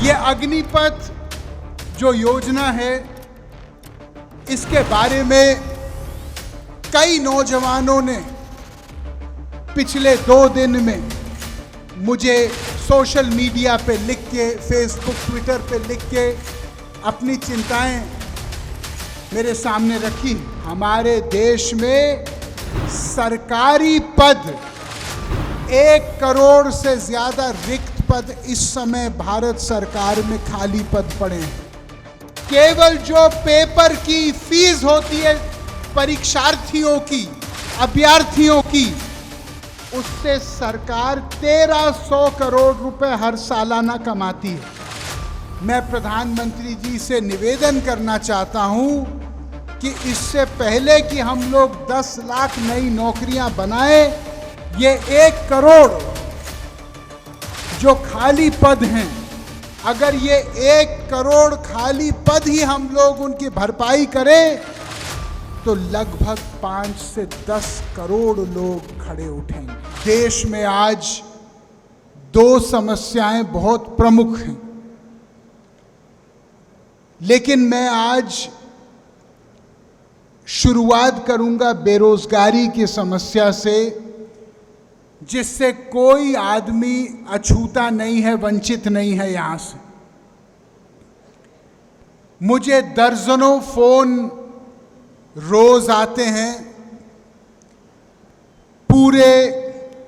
ये अग्निपथ जो योजना है, इसके बारे में कई नौजवानों ने पिछले 2 दिन में मुझे सोशल मीडिया पे लिख के, फेसबुक, ट्विटर पे लिख के अपनी चिंताएं मेरे सामने रखी। हमारे देश में सरकारी पद 1 करोड़ से ज्यादा रिक्त पद इस समय भारत सरकार में खाली पद पड़े हैं। केवल जो पेपर की फीस होती है परीक्षार्थियों की, अभ्यर्थियों की, उससे सरकार 1300 करोड़ रुपए हर सालाना कमाती है। मैं प्रधानमंत्री जी से निवेदन करना चाहता हूं कि इससे पहले कि हम लोग 10 लाख नई नौकरियां बनाएं, ये 1 करोड़ जो खाली पद हैं, अगर ये 1 करोड़ खाली पद ही हम लोग उनकी भरपाई करें तो लगभग 5 से 10 करोड़ लोग खड़े उठेंगे। देश में आज 2 समस्याएं बहुत प्रमुख हैं, लेकिन मैं आज शुरुआत करूंगा बेरोजगारी की समस्या से, जिससे कोई आदमी अछूता नहीं है, वंचित नहीं है। यहां से मुझे दर्जनों फोन रोज आते हैं पूरे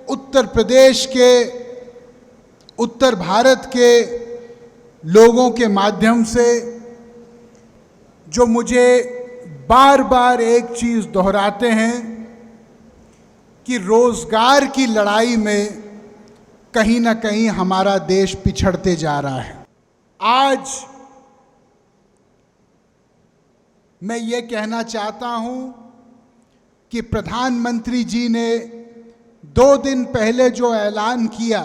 उत्तर प्रदेश के, उत्तर भारत के लोगों के माध्यम से, जो मुझे बार बार एक चीज दोहराते हैं कि रोजगार की लड़ाई में कहीं ना कहीं हमारा देश पिछड़ते जा रहा है। आज मैं ये कहना चाहता हूं कि प्रधानमंत्री जी ने 2 दिन पहले जो ऐलान किया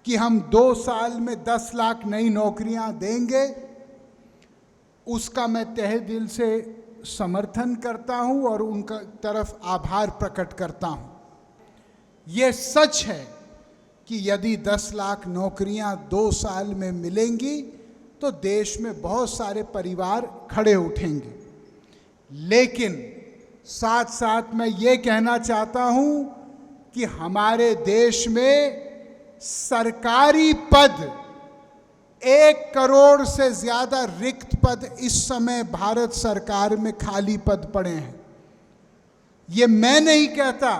कि हम 2 साल में 10 लाख नई नौकरियां देंगे, उसका मैं तहे दिल से समर्थन करता हूं और उनका तरफ आभार प्रकट करता हूं। यह सच है कि यदि 10 लाख नौकरियां 2 साल में मिलेंगी तो देश में बहुत सारे परिवार खड़े उठेंगे। लेकिन साथ साथ मैं ये कहना चाहता हूं कि हमारे देश में सरकारी पद 1 करोड़ से ज्यादा रिक्त पद इस समय भारत सरकार में खाली पद पड़े हैं। ये मैं नहीं कहता,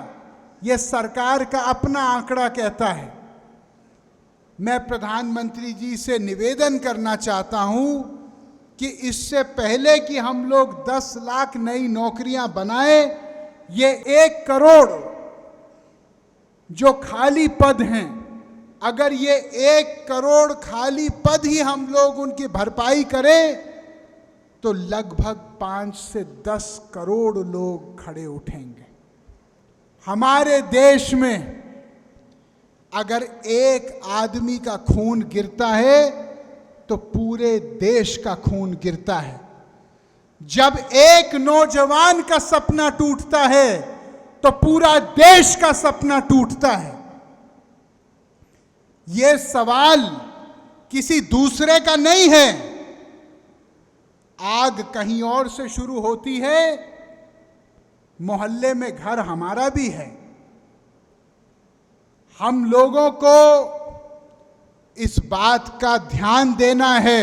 ये सरकार का अपना आंकड़ा कहता है। मैं प्रधानमंत्री जी से निवेदन करना चाहता हूं कि इससे पहले कि हम लोग 10 लाख नई नौकरियां बनाएं, ये 1 करोड़ जो खाली पद हैं, अगर ये 1 करोड़ खाली पद ही हम लोग उनकी भरपाई करें तो लगभग 5 से 10 करोड़ लोग खड़े उठेंगे। हमारे देश में अगर एक आदमी का खून गिरता है तो पूरे देश का खून गिरता है। जब एक नौजवान का सपना टूटता है तो पूरा देश का सपना टूटता है। यह सवाल किसी दूसरे का नहीं है। आग कहीं और से शुरू होती है, मोहल्ले में घर हमारा भी है। हम लोगों को इस बात का ध्यान देना है।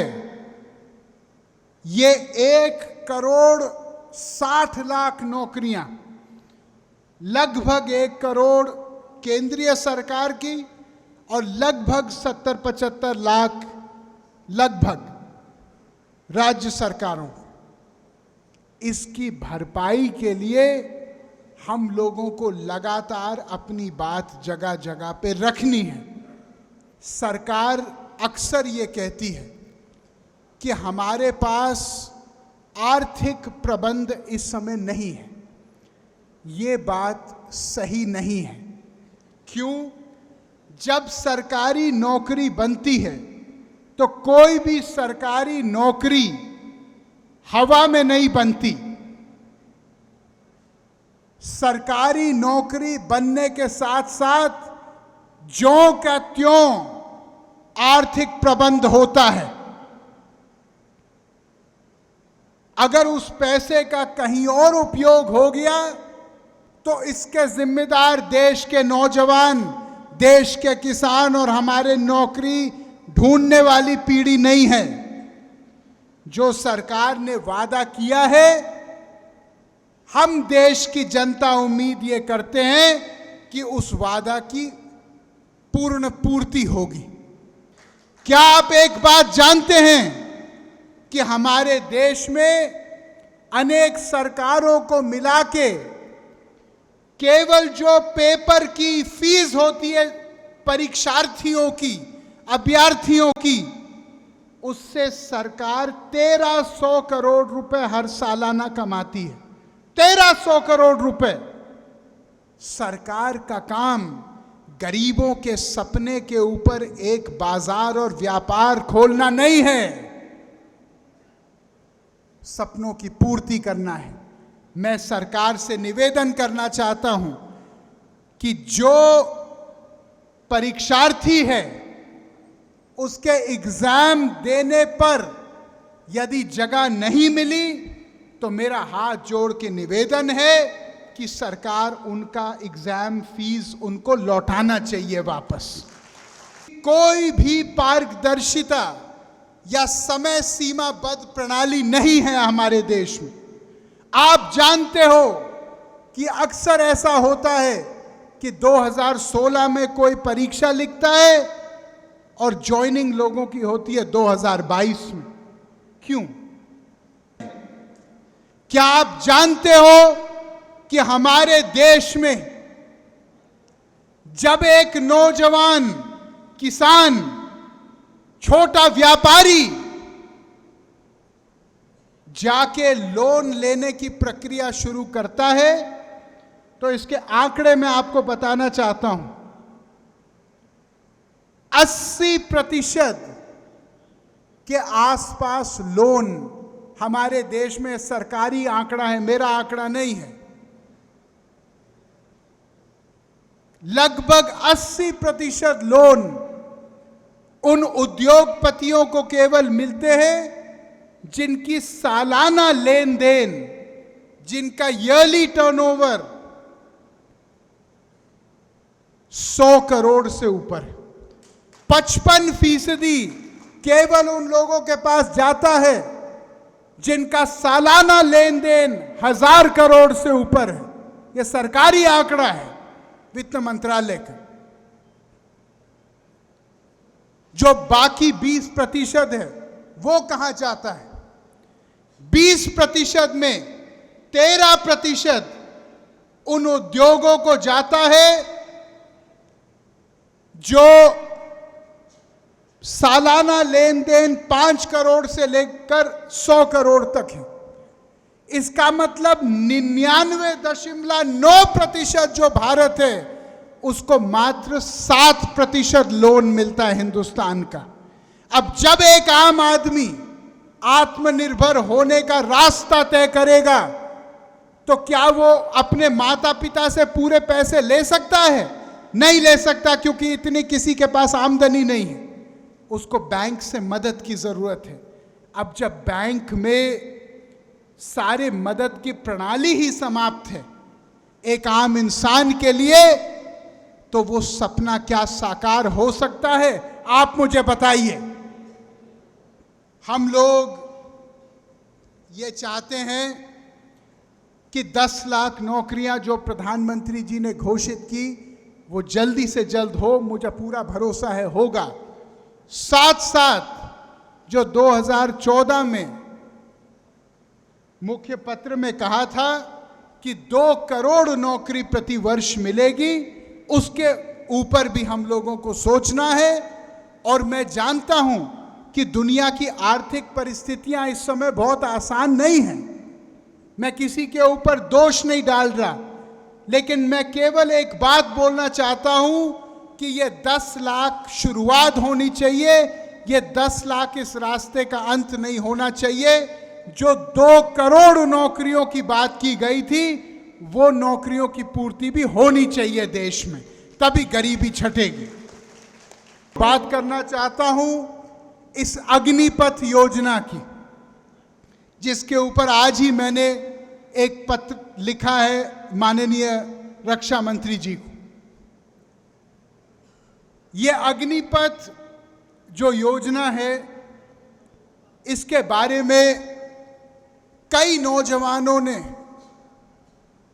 ये 1 करोड़ 60 लाख नौकरियां, लगभग 1 करोड़ केंद्रीय सरकार की और लगभग 70-75 लाख लगभग राज्य सरकारों को, इसकी भरपाई के लिए हम लोगों को लगातार अपनी बात जगह जगह पे रखनी है। सरकार अक्सर ये कहती है कि हमारे पास आर्थिक प्रबंध इस समय नहीं है। ये बात सही नहीं है। क्यों? जब सरकारी नौकरी बनती है तो कोई भी सरकारी नौकरी हवा में नहीं बनती। सरकारी नौकरी बनने के साथ साथ ज्यों का त्यों आर्थिक प्रबंध होता है। अगर उस पैसे का कहीं और उपयोग हो गया तो इसके जिम्मेदार देश के नौजवान, देश के किसान और हमारे नौकरी ढूंढने वाली पीढ़ी नहीं है। जो सरकार ने वादा किया है, हम देश की जनता उम्मीद ये करते हैं कि उस वादा की पूर्ण पूर्ति होगी। क्या आप एक बात जानते हैं कि हमारे देश में अनेक सरकारों को मिला के केवल जो पेपर की फीस होती है परीक्षार्थियों की, अभ्यर्थियों की, उससे सरकार 1300 करोड़ रुपए हर सालाना कमाती है। 1300 करोड़ रुपए। सरकार का काम गरीबों के सपने के ऊपर एक बाजार और व्यापार खोलना नहीं है, सपनों की पूर्ति करना है। मैं सरकार से निवेदन करना चाहता हूं कि जो परीक्षार्थी है उसके एग्जाम देने पर यदि जगह नहीं मिली तो मेरा हाथ जोड़ के निवेदन है कि सरकार उनका एग्जाम फीस उनको लौटाना चाहिए वापस। कोई भी पारदर्शिता या समय सीमाबद्ध प्रणाली नहीं है हमारे देश में। आप जानते हो कि अक्सर ऐसा होता है कि 2016 में कोई परीक्षा लिखता है और ज्वाइनिंग लोगों की होती है 2022 में। क्यों? क्या आप जानते हो कि हमारे देश में जब एक नौजवान किसान, छोटा व्यापारी जाके लोन लेने की प्रक्रिया शुरू करता है तो इसके आंकड़े मैं आपको बताना चाहता हूं। 80% के आसपास लोन हमारे देश में, सरकारी आंकड़ा है, मेरा आंकड़ा नहीं है, लगभग 80% लोन उन उद्योगपतियों को केवल मिलते हैं जिनकी सालाना लेन देन, जिनका ईयरली टर्नओवर 100 करोड़ से ऊपर है। 55% केवल उन लोगों के पास जाता है जिनका सालाना लेन देन 1000 करोड़ से ऊपर है। यह सरकारी आंकड़ा है वित्त मंत्रालय का। जो बाकी 20% है वो कहां जाता है? 20% में 13% उन उद्योगों को जाता है जो सालाना लेन देन 5 करोड़ से लेकर 100 करोड़ तक है। इसका मतलब 99.9% जो भारत है उसको मात्र 7% लोन मिलता है हिंदुस्तान का। अब जब एक आम आदमी आत्मनिर्भर होने का रास्ता तय करेगा तो क्या वो अपने माता पिता से पूरे पैसे ले सकता है? नहीं ले सकता, क्योंकि इतनी किसी के पास आमदनी नहीं है। उसको बैंक से मदद की जरूरत है। अब जब बैंक में सारे मदद की प्रणाली ही समाप्त है एक आम इंसान के लिए, तो वो सपना क्या साकार हो सकता है? आप मुझे बताइए। हम लोग ये चाहते हैं कि 10 लाख नौकरियां जो प्रधानमंत्री जी ने घोषित की वो जल्दी से जल्द हो। मुझे पूरा भरोसा है होगा। साथ साथ जो 2014 में मुख्य पत्र में कहा था कि 2 करोड़ नौकरी प्रति वर्ष मिलेगी, उसके ऊपर भी हम लोगों को सोचना है। और मैं जानता हूं कि दुनिया की आर्थिक परिस्थितियां इस समय बहुत आसान नहीं हैं। मैं किसी के ऊपर दोष नहीं डाल रहा, लेकिन मैं केवल एक बात बोलना चाहता हूं कि ये 10 लाख शुरुआत होनी चाहिए। ये 10 लाख इस रास्ते का अंत नहीं होना चाहिए। जो 2 करोड़ नौकरियों की बात की गई थी वो नौकरियों की पूर्ति भी होनी चाहिए देश में, तभी गरीबी छटेगी। बात करना चाहता हूं इस अग्निपथ योजना की, जिसके ऊपर आज ही मैंने एक पत्र लिखा है माननीय रक्षा मंत्री जी को। ये अग्निपथ जो योजना है, इसके बारे में कई नौजवानों ने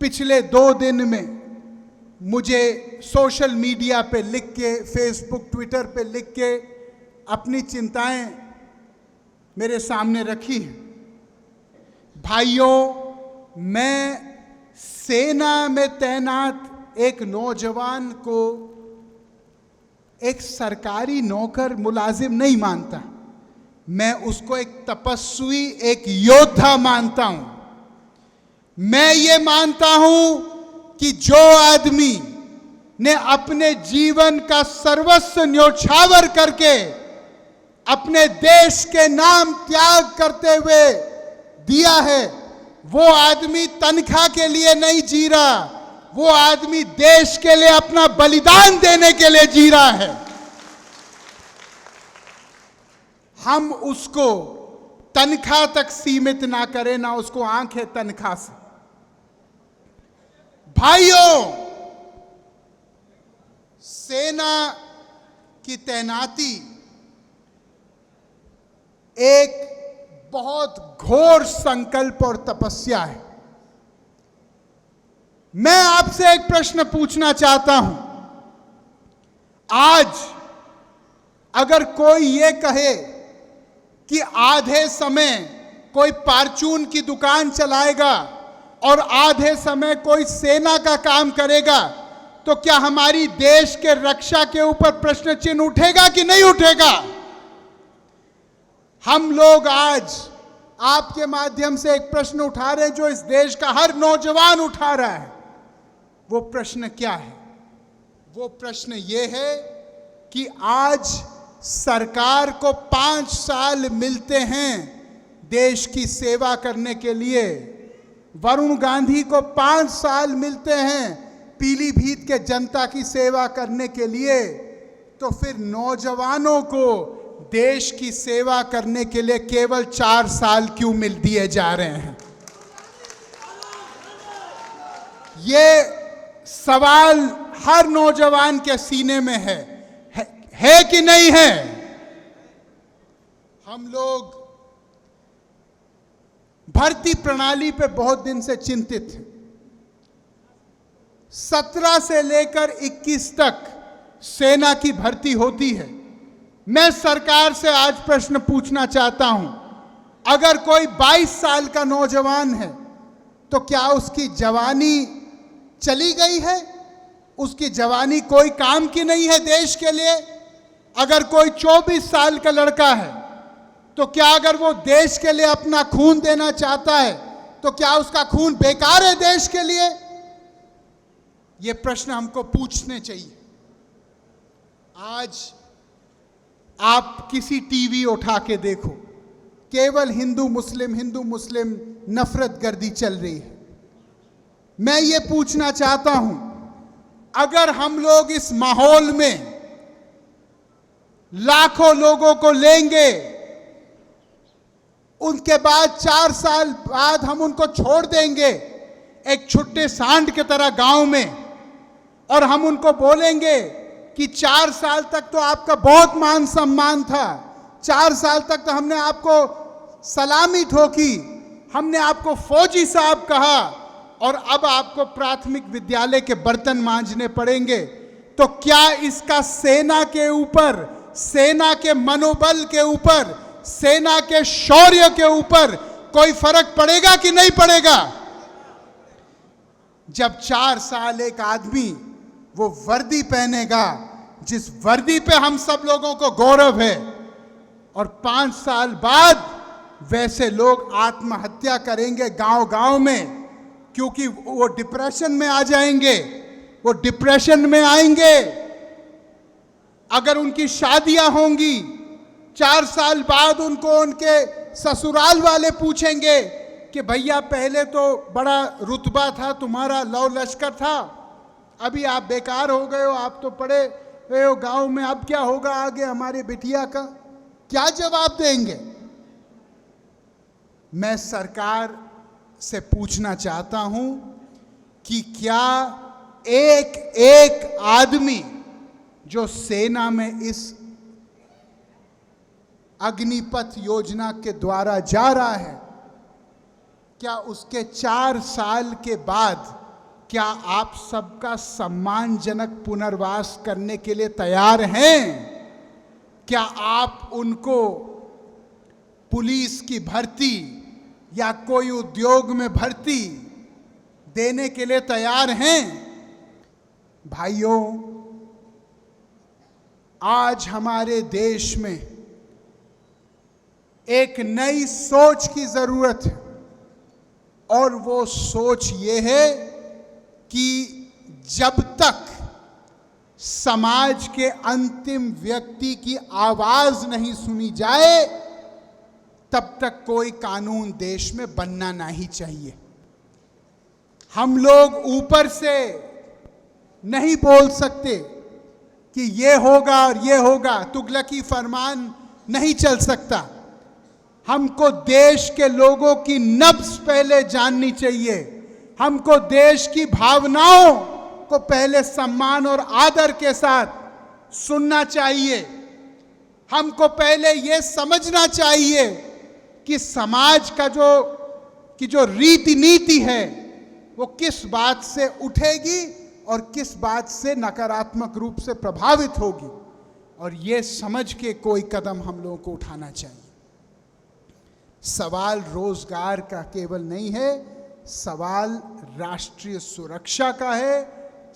पिछले 2 दिन में मुझे सोशल मीडिया पे लिख के, फेसबुक, ट्विटर पे लिख के अपनी चिंताएं मेरे सामने रखी हैं। भाइयों, मैं सेना में तैनात एक नौजवान को एक सरकारी नौकर मुलाजिम नहीं मानता, मैं उसको एक तपस्वी, एक योद्धा मानता हूं। मैं ये मानता हूं कि जो आदमी ने अपने जीवन का सर्वस्व न्योछावर करके अपने देश के नाम त्याग करते हुए दिया है, वो आदमी तनख्वाह के लिए नहीं जी रहा, वो आदमी देश के लिए अपना बलिदान देने के लिए जी रहा है। हम उसको तनख्वाह तक सीमित ना करें, ना उसको आंखें तनख्वाह से। भाइयों, सेना की तैनाती एक बहुत घोर संकल्प और तपस्या है। मैं आपसे एक प्रश्न पूछना चाहता हूं। आज अगर कोई ये कहे कि आधे समय कोई परचून की दुकान चलाएगा और आधे समय कोई सेना का काम करेगा, तो क्या हमारी देश के रक्षा के ऊपर प्रश्न चिन्ह उठेगा कि नहीं उठेगा? हम लोग आज आपके माध्यम से एक प्रश्न उठा रहे हैं जो इस देश का हर नौजवान उठा रहा है। वो प्रश्न क्या है? वो प्रश्न ये है कि आज सरकार को 5 साल मिलते हैं देश की सेवा करने के लिए। वरुण गांधी को 5 साल मिलते हैं पीलीभीत के जनता की सेवा करने के लिए, तो फिर नौजवानों को देश की सेवा करने के लिए केवल 4 साल क्यों मिल दिए जा रहे हैं? ये सवाल हर नौजवान के सीने में है कि नहीं है? हम लोग भर्ती प्रणाली पे बहुत दिन से चिंतित हैं। 17 से लेकर 21 तक सेना की भर्ती होती है। मैं सरकार से आज प्रश्न पूछना चाहता हूं, अगर कोई 22 साल का नौजवान है तो क्या उसकी जवानी चली गई है? उसकी जवानी कोई काम की नहीं है देश के लिए? अगर कोई 24 साल का लड़का है तो क्या अगर वो देश के लिए अपना खून देना चाहता है तो क्या उसका खून बेकार है देश के लिए? ये प्रश्न हमको पूछने चाहिए। आज आप किसी टीवी उठा के देखो, केवल हिंदू मुस्लिम नफरत गर्दी चल रही है। मैं ये पूछना चाहता हूं, अगर हम लोग इस माहौल में लाखों लोगों को लेंगे, उनके बाद 4 साल बाद हम उनको छोड़ देंगे एक छुट्टे सांड की तरह गांव में, और हम उनको बोलेंगे कि 4 साल तक तो आपका बहुत मान सम्मान था, 4 साल तक तो हमने आपको सलामी ठोकी, हमने आपको फौजी साहब कहा, और अब आपको प्राथमिक विद्यालय के बर्तन मांजने पड़ेंगे, तो क्या इसका सेना के ऊपर, सेना के मनोबल के ऊपर, सेना के शौर्य के ऊपर कोई फर्क पड़ेगा कि नहीं पड़ेगा? जब 4 साल एक आदमी वो वर्दी पहनेगा जिस वर्दी पे हम सब लोगों को गौरव है, और 5 साल बाद वैसे लोग आत्महत्या करेंगे गांव-गांव में, क्योंकि वो डिप्रेशन में आ जाएंगे, वो डिप्रेशन में आएंगे। अगर उनकी शादियां होंगी, 4 साल बाद उनको उनके ससुराल वाले पूछेंगे कि भैया पहले तो बड़ा रुतबा था तुम्हारा, लव लश्कर था, अभी आप बेकार हो गए हो, आप तो पढ़े ए गांव में अब क्या होगा आगे हमारे बिटिया का, क्या जवाब देंगे? मैं सरकार से पूछना चाहता हूं कि क्या एक एक आदमी जो सेना में इस अग्निपथ योजना के द्वारा जा रहा है, क्या उसके 4 साल के बाद क्या आप सबका सम्मानजनक पुनर्वास करने के लिए तैयार हैं? क्या आप उनको पुलिस की भर्ती या कोई उद्योग में भर्ती देने के लिए तैयार हैं? भाइयों, आज हमारे देश में एक नई सोच की जरूरत है, और वो सोच ये है कि जब तक समाज के अंतिम व्यक्ति की आवाज नहीं सुनी जाए, तब तक कोई कानून देश में बनना नहीं चाहिए। हम लोग ऊपर से नहीं बोल सकते कि ये होगा और ये होगा, तुगलकी फरमान नहीं चल सकता। हमको देश के लोगों की नब्ज पहले जाननी चाहिए। हमको देश की भावनाओं को पहले सम्मान और आदर के साथ सुनना चाहिए। हमको पहले ये समझना चाहिए कि समाज का जो रीति नीति है वो किस बात से उठेगी और किस बात से नकारात्मक रूप से प्रभावित होगी, और ये समझ के कोई कदम हम लोगों को उठाना चाहिए। सवाल रोजगार का केवल नहीं है, सवाल राष्ट्रीय सुरक्षा का है,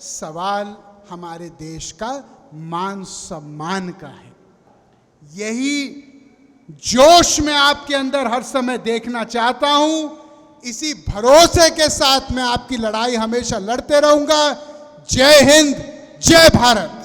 सवाल हमारे देश का मान सम्मान का है। यही जोश मैं आपके अंदर हर समय देखना चाहता हूं। इसी भरोसे के साथ मैं आपकी लड़ाई हमेशा लड़ते रहूंगा। जय हिंद, जय भारत।